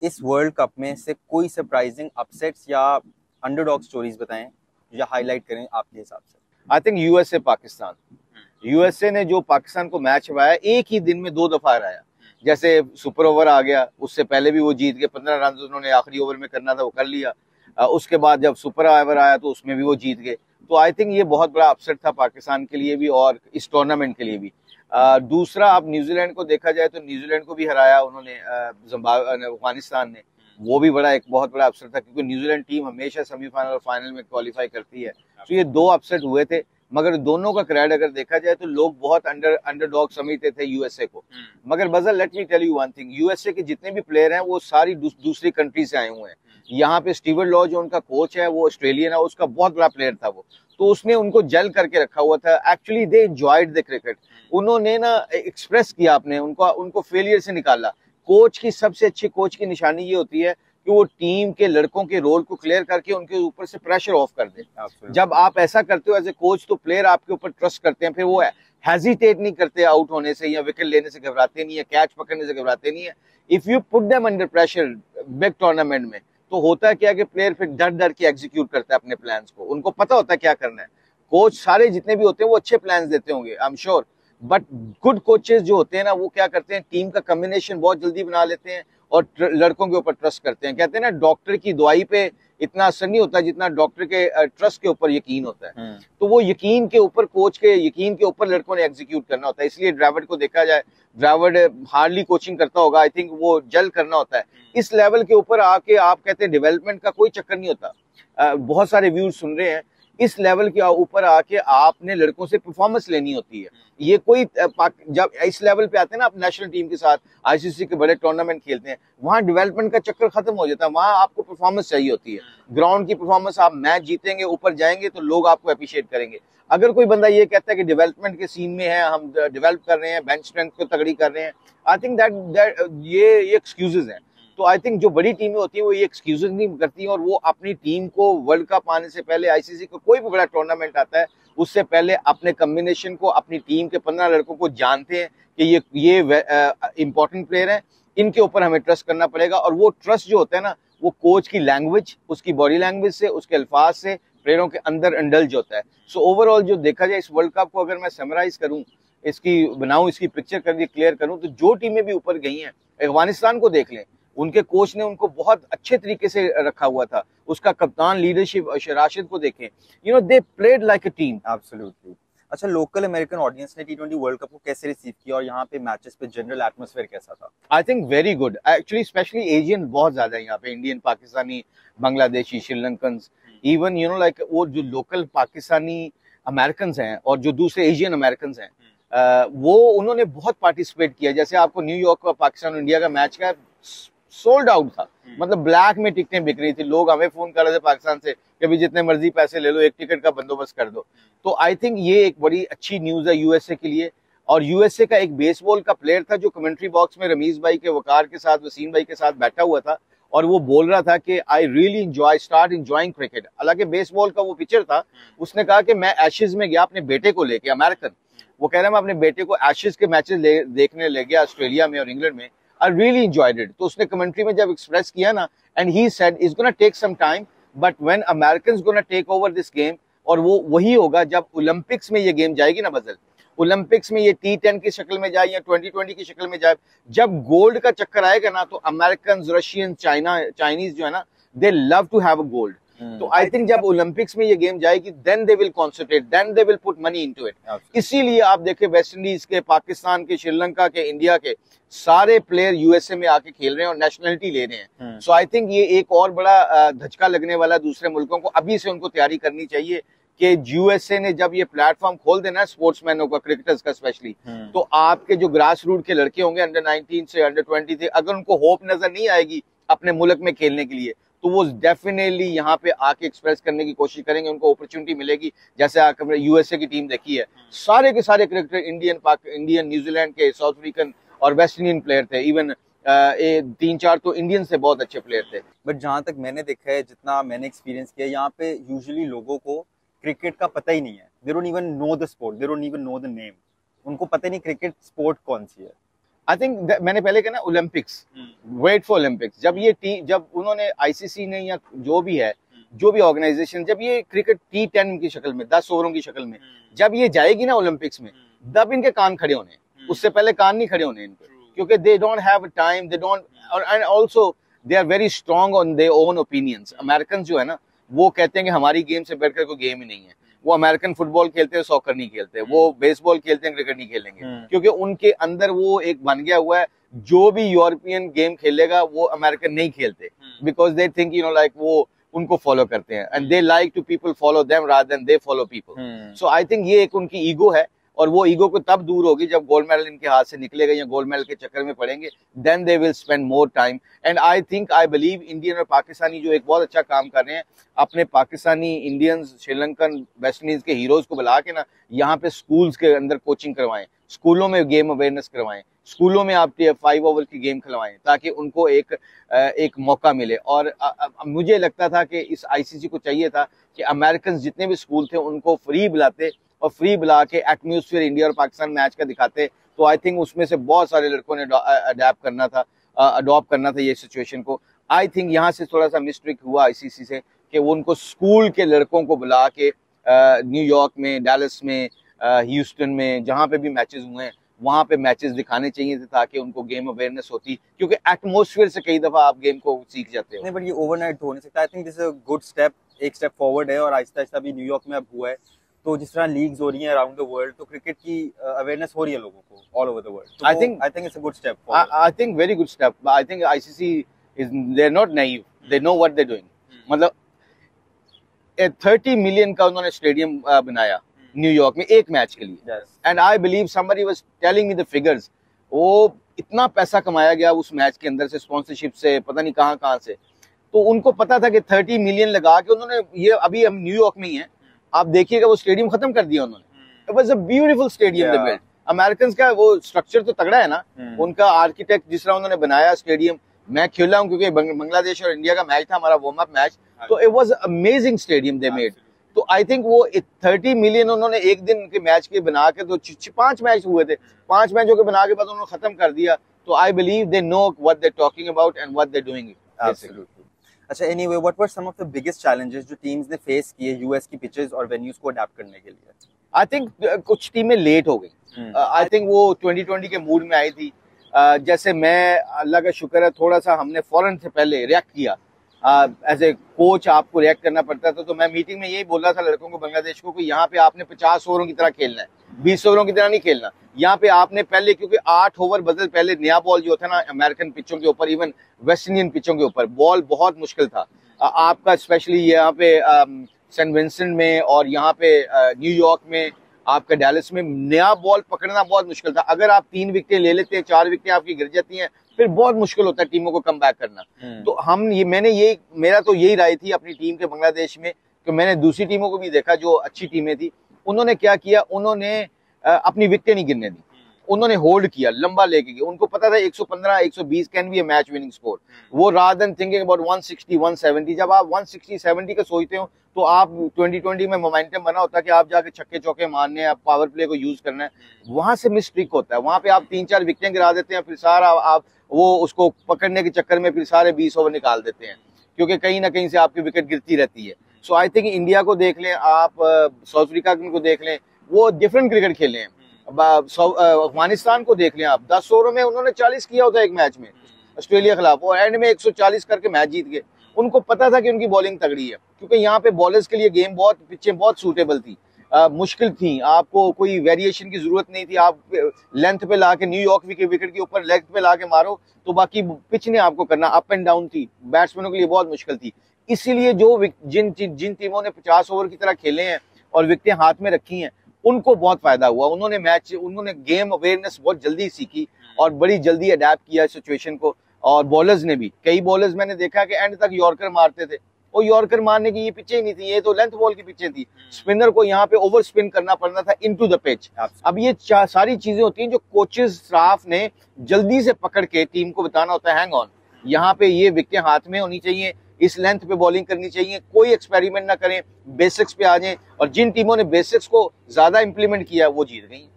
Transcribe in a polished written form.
इस world cup में से कोई सरप्राइजिंग अपसेट्स या अंडरडॉग स्टोरीज बताएं या हाईलाइट करें आपके हिसाब से। I think USA Pakistan. USA ने जो पाकिस्तान को मैच हराया, एक ही दिन में 2 दफा हराया। जैसे सुपर ओवर आ गया, उससे पहले भी वो जीत गए, 15 रन उन्होंने आखिरी ओवर में करना था वो कर लिया। उसके बाद जब सुपर ओवर आया तो उसमें भी वो जीत गए। तो आई थिंक ये बहुत बड़ा अपसेट था पाकिस्तान के लिए भी और इस टूर्नामेंट के लिए भी। दूसरा, आप न्यूजीलैंड को देखा जाए तो न्यूजीलैंड को भी हराया उन्होंने अफगानिस्तान ने। वो भी बड़ा एक बहुत बड़ा अपसेट था, क्योंकि न्यूजीलैंड टीम हमेशा सेमीफाइनल और फाइनल में क्वालिफाई करती है। तो ये 2 अपसेट हुए थे, मगर दोनों का क्रेडिट अगर देखा जाए तो लोग बहुत अंडरडॉग समझते थे यूएसए को। मगर बजल, let me tell you one thing, USA के जितने भी प्लेयर हैं वो सारी दूसरी कंट्री से आए हुए हैं। यहाँ पे स्टीवन लॉ जो उनका कोच है वो ऑस्ट्रेलियन है, उसका बहुत बड़ा प्लेयर था वो, तो उसने उनको जल करके रखा हुआ था। Actually they enjoyed the cricket. उन्होंने ना एक्सप्रेस किया अपने उनको फेलियर से निकाला। कोच की सबसे अच्छी कोच की निशानी ये होती है कि वो टीम के लड़कों के रोल को क्लियर करके उनके ऊपर से प्रेशर ऑफ कर दे। जब आप ऐसा करते हो एज ए कोच तो प्लेयर आपके ऊपर ट्रस्ट करते हैं, फिर वो हेजिटेट नहीं करते आउट होने से या विकेट लेने से घबराते नहीं है, कैच पकड़ने से घबराते नहीं है। If you put them under pressure big tournament में, तो होता है क्या कि प्लेयर फिर डर डर के एग्जीक्यूट करता है अपने प्लान्स को। उनको पता होता है क्या करना है। कोच सारे जितने भी होते हैं वो अच्छे प्लान्स देते होंगे, I am sure, but good coaches जो होते हैं ना वो क्या करते हैं, टीम का कॉम्बिनेशन बहुत जल्दी बना लेते हैं और लड़कों के ऊपर ट्रस्ट करते हैं। कहते हैं ना, डॉक्टर की दवाई पे इतना असर नहीं होता जितना डॉक्टर के ट्रस्ट के ऊपर यकीन होता है। तो वो यकीन के ऊपर, कोच के यकीन के ऊपर लड़कों ने एग्जीक्यूट करना होता है। इसलिए ड्राविड को देखा जाए, ड्राविड हार्डली कोचिंग करता होगा, आई थिंक वो जल करना होता है। इस लेवल के ऊपर आके आप कहते हैं डेवलपमेंट का कोई चक्कर नहीं होता। बहुत सारे व्यूज सुन रहे हैं, इस लेवल के ऊपर आके आपने लड़कों से परफॉर्मेंस लेनी होती है। ये कोई जब इस लेवल पे आते हैं ना, आप नेशनल टीम के साथ आईसीसी के बड़े टूर्नामेंट खेलते हैं, वहां डेवलपमेंट का चक्कर खत्म हो जाता है। वहां आपको परफॉर्मेंस चाहिए होती है, ग्राउंड की परफॉर्मेंस। आप मैच जीतेंगे, ऊपर जाएंगे तो लोग आपको अप्रिशिएट करेंगे। अगर कोई बंदा ये कहता है कि डेवलपमेंट के सीन में है, हम डेवलप कर रहे हैं, बेंच स्ट्रेंथ को तगड़ी कर रहे हैं, आई थिंक दैट ये एक्सक्यूजेज हैं। तो आई थिंक जो बड़ी टीमें होती हैं वो ये एक्सक्यूजेज नहीं करती, और वो अपनी टीम को वर्ल्ड कप आने से पहले, आईसीसी को कोई भी बड़ा टूर्नामेंट आता है उससे पहले अपने कॉम्बिनेशन को, अपनी टीम के 15 लड़कों को जानते हैं कि ये इंपॉर्टेंट प्लेयर है, इनके ऊपर हमें ट्रस्ट करना पड़ेगा। और वो ट्रस्ट जो होता है ना, वो कोच की लैंग्वेज, उसकी बॉडी लैंग्वेज से, उसके अल्फाज से प्लेयरों के अंदर इंडल्ज होता है। सो ओवरऑल जो देखा जाए इस वर्ल्ड कप को, अगर मैं समराइज करूं, इसकी बनाऊं, इसकी पिक्चर कर दी क्लियर करूं, तो जो टीमें भी ऊपर गई हैं, अफगानिस्तान को देख लें, उनके कोच ने उनको बहुत अच्छे तरीके से रखा हुआ था। उसका कप्तान लीडरशिप राशिद को देखें, they played like a team. Absolutely. अच्छा, लोकल अमेरिकन ऑडियंस ने टी20 वर्ल्ड कप को कैसे रिसीव किया और यहाँ पे मैचेस पे जनरल एटमॉस्फेयर कैसा था? आई think very good actually, specially Asian बहुत ज्यादा है यहाँ पे, Indian, Pakistani, Bangladeshi, Sri Lankan, even like वो जो लोकल पाकिस्तानी अमेरिकन हैं और जो दूसरे एशियन अमेरिकन हैं, वो उन्होंने बहुत पार्टिसिपेट किया। जैसे आपको न्यूयॉर्क का पाकिस्तान और इंडिया का मैच का सोल्ड आउट था, मतलब ब्लैक में टिकटें बिक रही थी। लोग हमें फोन कर रहे थे पाकिस्तान से कि भी जितने मर्जी पैसे ले लो, एक टिकट का बंदोबस्त कर दो। तो आई थिंक ये एक बड़ी अच्छी न्यूज है यूएसए के लिए। और यूएसए का एक बेसबॉल का प्लेयर था जो कमेंट्री बॉक्स में रमीज भाई के, वकार के साथ, वसीम भाई के साथ बैठा हुआ था, और वो बोल रहा था कि I really start enjoying cricket. हालांकि बेसबॉल का वो पिक्चर था, उसने कहा कि मैं एशेज में गया अपने बेटे को लेके, अमेरिकन, वो कह रहा है मैं अपने बेटे को एशेज के मैचेस देखने ले गया ऑस्ट्रेलिया में और इंग्लैंड में, I really enjoyed it। तो उसने कमेंट्री में जब एक्सप्रेस किया ना, and he said it's gonna take some time, but when Americans gonna take over this game, और वो वही होगा जब ओलंपिक्स में ये गेम जाएगी ना बदल, ओलंपिक्स में ये T10 की शक्ल में जाए या 2020 की शक्ल में जाए, जब गोल्ड का चक्कर आएगा ना, तो अमेरिकन, रशियन, चाइनीज जो है ना, they love to have a gold. तो आई थिंक जब ओलंपिक्स में ये गेम जाएगी, then they will concentrate, then they will put money into it. इसीलिए आप देखें वेस्ट इंडीज के, पाकिस्तान के, श्रीलंका के, इंडिया के सारे प्लेयर यूएसए में आके खेल रहे हैं और नेशनलिटी ले रहे हैं। सो आई थिंक ये एक और बड़ा धचका लगने वाला दूसरे मुल्कों को। अभी से उनको तैयारी करनी चाहिए कि यूएसए ने जब ये प्लेटफॉर्म खोल देना स्पोर्ट्समैनों का, क्रिकेटर्स का स्पेशली, तो आपके जो ग्रास रूट के लड़के होंगे अंडर 19 से अंडर 20 से, अगर उनको होप नजर नहीं आएगी अपने मुल्क में खेलने के लिए, तो वो डेफिनेटली यहाँ पे आके एक्सप्रेस करने की कोशिश करेंगे, उनको अपॉर्चुनिटी मिलेगी। जैसे आपने यूएसए की टीम देखी है, सारे के सारे क्रिकेटर इंडियन, न्यूजीलैंड के, साउथ अफ्रीकन और वेस्ट इंडियन प्लेयर थे। इवन 3-4 तो इंडियन से बहुत अच्छे प्लेयर थे। बट जहां तक मैंने देखा है, जितना मैंने एक्सपीरियंस किया, यहाँ पे यूजुअली लोगों को क्रिकेट का पता ही नहीं है। They don't even know the sport, they don't even know the name. उनको पता नहीं क्रिकेट स्पोर्ट कौन सी है। आई थिंक मैंने पहले कहा ना ओलंपिक्स, वेट फॉर ओलंपिक्स। जब ये टीम, जब उन्होंने आईसीसी ने या जो भी है, जो भी ऑर्गेनाइजेशन, जब ये क्रिकेट T10 की शक्ल में 10 ओवरों की शक्ल में जब ये जाएगी ना ओलंपिक्स में, तब इनके कान खड़े होने, उससे पहले कान नहीं खड़े होने इनके, क्योंकि they don't have time, they don't, and also they are very strong on their own opinions. American जो है ना, वो कहते हैं कि हमारी गेम से बढ़कर कोई गेम ही नहीं है। वो अमेरिकन फुटबॉल खेलते हैं, सॉकर नहीं खेलते, वो बेसबॉल खेलते हैं, क्रिकेट नहीं खेलेंगे, क्योंकि उनके अंदर वो एक बन गया हुआ है, जो भी यूरोपियन गेम खेलेगा वो अमेरिकन नहीं खेलते, because they think you know like वो उनको फॉलो करते हैं, and they like to people follow them rather than they follow people. So I think ये एक उनकी ईगो है, और वो ईगो को तब दूर होगी जब गोल्ड मेडल इनके हाथ से निकलेगा या गोल्ड मेडल के चक्कर में पड़ेंगे, then they will spend more time. And I think, I believe Indian और पाकिस्तानी जो एक बहुत अच्छा काम कर रहे हैं, अपने Pakistani, Indians, Sri Lankan, West Indies के हीरोज को बुला के ना यहाँ पे स्कूल्स के अंदर कोचिंग करवाएं, स्कूलों में गेम अवेयरनेस करवाएं, स्कूलों में आप 5 ओवर की गेम खिलवाएं, ताकि उनको एक मौका मिले। और मुझे लगता था कि इस आईसीसी को चाहिए था कि अमेरिकन जितने भी स्कूल थे उनको फ्री बुलाते, और फ्री बुला के एटमॉस्फेयर इंडिया और पाकिस्तान मैच का दिखाते, तो आई थिंक उसमें से बहुत सारे लड़कों ने अडॉप्ट करना था ये सिचुएशन को। आई थिंक यहाँ से थोड़ा सा मिस्टेक हुआ आईसीसी से, कि वो उनको स्कूल के लड़कों को बुला के न्यूयॉर्क में, डैलस में, ह्यूस्टन में, जहाँ पे भी मैचेस हुए हैं वहां पे मैचेस दिखाने चाहिए थे, ताकि उनको गेम अवेयरनेस होती, क्योंकि एटमॉस्फेयर से कई दफा आप गेम को सीख जाते हो। नहीं, बट ये ओवरनाइट हो नहीं सकता। I think this is a good step, एक स्टेप फॉरवर्ड है, और आहिस्ता आहिस्ता भी न्यूयॉर्क में अब हुआ है, तो जिस तरह लीग्स हो रही हैं अराउंड द वर्ल्ड, तो क्रिकेट की अवेयरनेस हो रही है लोगों को all over the world. I think it's a good step. I think very good step. I think ICC is, they are not naive, they know what they are doing. मतलब 30 million का उन्होंने stadium बनाया New York में एक match के लिए, and I believe somebody was telling me the figures, वो इतना पैसा कमाया गया उस मैच के अंदर से, स्पॉन्सरशिप से, पता नहीं कहां से। तो उनको पता था कि 30 मिलियन लगा के उन्होंने, ये अभी हम न्यूयॉर्क में ही है, आप देखिएगा वो स्टेडियम खत्म कर दिया उन्होंने। It was a beautiful stadium they built. American का वो स्ट्रक्चर तो तगड़ा है ना, उनका आर्किटेक्ट जिस तरह उन्होंने बनाया स्टेडियम, मैं खेला हूँ क्योंकि बांग्लादेश और इंडिया का मैच था, हमारा वार्म अप मैच, तो it was amazing stadium they made. तो आई थिंक वो 30 मिलियन उन्होंने एक दिन के मैच के बना के, तो 5 मैच हुए थे, 5 मैचों के बना के बाद उन्होंने खत्म कर दिया। तो I believe they know what they talking about and what they doing. अच्छा, anyway, what were some of the biggest challenges जो टीम्स ने फेस किए यूएस की पिचेस और वेन्यूज को अडैप्ट करने के लिए? आई थिंक कुछ टीमें लेट हो गई। आई थिंक वो 2020 के मूड में आई थी। जैसे मैं, अल्लाह का शुक्र है, थोड़ा सा हमने फौरन से पहले रिएक्ट किया। एज ए कोच आपको रिएक्ट करना पड़ता था। तो मैं मीटिंग में यही बोल रहा था लड़कों को, बांग्लादेश को, कि यहाँ पे आपने 50 ओवरों की तरह खेलना है, 20 ओवरों की तरह नहीं खेलना। यहाँ पे आपने पहले, क्योंकि 8 ओवर बदल, पहले नया बॉल जो था ना अमेरिकन पिचों के ऊपर, इवन वेस्ट इंडियन पिचों के ऊपर बॉल बहुत मुश्किल था आपका, स्पेशली यहाँ पे सेंट विंसेंट में और यहाँ पे न्यूयॉर्क में, आपका डैलस में नया बॉल पकड़ना बहुत मुश्किल था। अगर आप 3 विकेटें ले लेते हैं, 4 विकेटें आपकी गिर जाती हैं, फिर बहुत मुश्किल होता है टीमों को कम बैक करना। तो मेरा तो यही राय थी अपनी टीम के बांग्लादेश में, कि मैंने दूसरी टीमों को भी देखा जो अच्छी टीमें थी, उन्होंने क्या किया, उन्होंने अपनी विकेटें नहीं गिरने दी, उन्होंने होल्ड किया, लंबा लेके गए। उनको पता था 115 120 can be a match winning score. वो रादर देन थिंकिंग अबाउट 160 170, जब आप 160 70 का सोचते हो, तो आप 2020 में मोमेंटम बना होता है कि आप जाके छक्के चौके मारने हैं, आप पावर प्ले को यूज करना है, वहां से मिस्ट्रिक होता है। वहां पे आप 3-4 विकेटें गिरा देते हैं, फिर सारा आप वो उसको पकड़ने के चक्कर में फिर सारे 20 ओवर निकाल देते हैं, क्योंकि कहीं ना कहीं से आपकी विकेट गिरती रहती है। सो आई थिंक इंडिया को देख लें आप, साउथ अफ्रीका को देख लें, वो डिफरेंट क्रिकेट खेले हैं। अफगानिस्तान को देख लें आप, 10 ओवरों में उन्होंने 40 किया होता है एक मैच में ऑस्ट्रेलिया के खिलाफ, और एंड में 140 करके मैच जीत गए। उनको पता था कि उनकी बॉलिंग तगड़ी है, क्योंकि यहाँ पे बॉलर्स के लिए गेम बहुत, पिचें बहुत सूटेबल थी, मुश्किल थी, आपको कोई वेरिएशन की जरूरत नहीं थी। आप लेंथ पे लाके, न्यूयॉर्क के विकेट के ऊपर लेंथ पे लाके मारो, तो बाकी पिच ने आपको करना, अप एंड डाउन थी, बैट्समैनों के लिए बहुत मुश्किल थी। इसीलिए जो जिन टीमों ने 50 ओवर की तरह खेले हैं और विकेटें हाथ में रखी हैं, उनको बहुत फायदा हुआ। उन्होंने गेम अवेयरनेस बहुत जल्दी सीखी और बड़ी जल्दी अडेप्ट किया सिचुएशन को। और बॉलर्स ने भी, कई बॉलर्स मैंने देखा कि एंड तक यॉर्कर मारते थे, और यॉर्कर मारने की ये पिचें ही नहीं थी, ये तो लेंथ बॉल की पिचें थी। स्पिनर को यहाँ पे ओवर स्पिन करना पड़ना था इनटू द पिच। अब ये सारी चीजें होती हैं जो कोचेस स्टाफ ने जल्दी से पकड़ के टीम को बताना होता है, हैंग ऑन, यहाँ पे ये विकेटें हाथ में होनी चाहिए, इस लेंथ पे बॉलिंग करनी चाहिए, कोई एक्सपेरिमेंट ना करें, बेसिक्स पे आ जाएं। और जिन टीमों ने बेसिक्स को ज्यादा इंप्लीमेंट किया वो जीत गई।